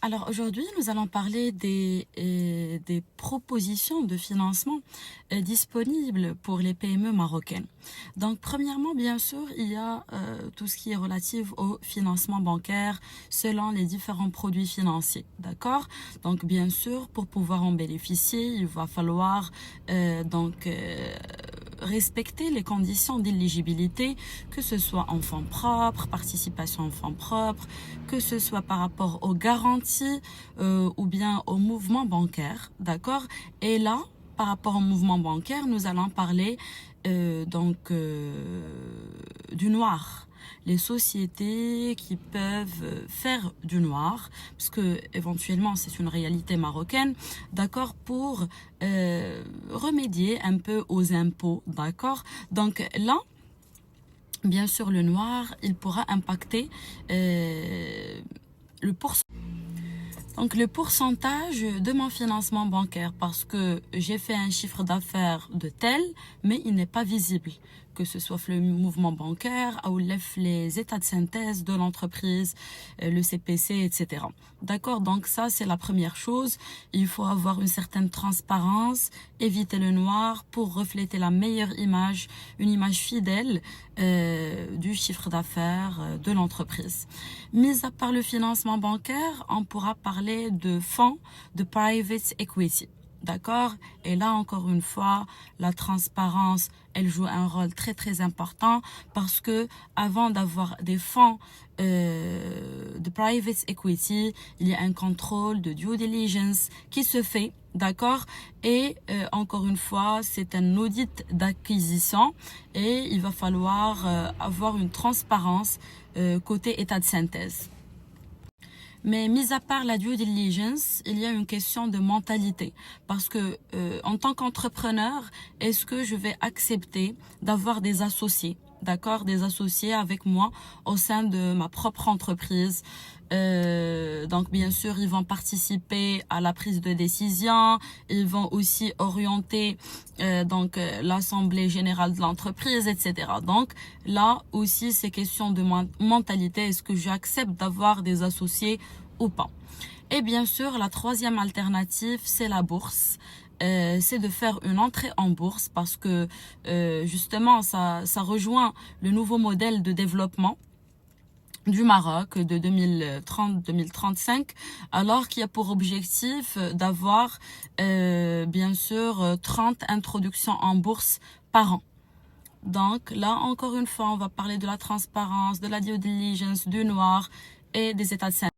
Alors aujourd'hui, nous allons parler des propositions de financement disponibles pour les PME marocaines. Donc premièrement, bien sûr, il y a tout ce qui est relatif au financement bancaire selon les différents produits financiers. D'accord? Donc bien sûr, pour pouvoir en bénéficier, il va falloir respecter les conditions d'éligibilité, que ce soit en fonds propres, participation en fonds propres, que ce soit par rapport aux garanties ou bien au mouvement bancaire, d'accord? Et là, par rapport au mouvement bancaire, nous allons parler du noir. Les sociétés qui peuvent faire du noir, parce que éventuellement c'est une réalité marocaine, d'accord, pour remédier un peu aux impôts, d'accord. Donc là, bien sûr, le noir, il pourra impacter le pourcentage. Donc le pourcentage de mon financement bancaire, parce que j'ai fait un chiffre d'affaires de tel, mais il n'est pas visible, que ce soit le mouvement bancaire ou les états de synthèse de l'entreprise, le CPC, etc. D'accord? Donc ça, c'est la première chose. Il faut avoir une certaine transparence, éviter le noir pour refléter la meilleure image, une image fidèle du chiffre d'affaires de l'entreprise. Mis à part le financement bancaire, on pourra parler de fonds de private equity. D'accord? Et là, encore une fois, la transparence, elle joue un rôle très très important parce que avant d'avoir des fonds de private equity, il y a un contrôle de due diligence qui se fait, d'accord? Et encore une fois, c'est un audit d'acquisition et il va falloir avoir une transparence côté état de synthèse. Mais mis à part la due diligence, il y a une question de mentalité. Parce que en tant qu'entrepreneur, est-ce que je vais accepter d'avoir des associés, d'accord, des associés avec moi au sein de ma propre entreprise? Donc bien sûr, ils vont participer à la prise de décision, ils vont aussi orienter l'assemblée générale de l'entreprise, etc. Donc là aussi, c'est question de mentalité. Est-ce que j'accepte d'avoir des associés ou pas? Et bien sûr, la troisième alternative, c'est la bourse. C'est de faire une entrée en bourse parce que justement, ça rejoint le nouveau modèle de développement du Maroc de 2030-2035, alors qu'il y a pour objectif d'avoir bien sûr 30 introductions en bourse par an. Donc là, encore une fois, on va parler de la transparence, de la due diligence, du noir et des états de synthèse.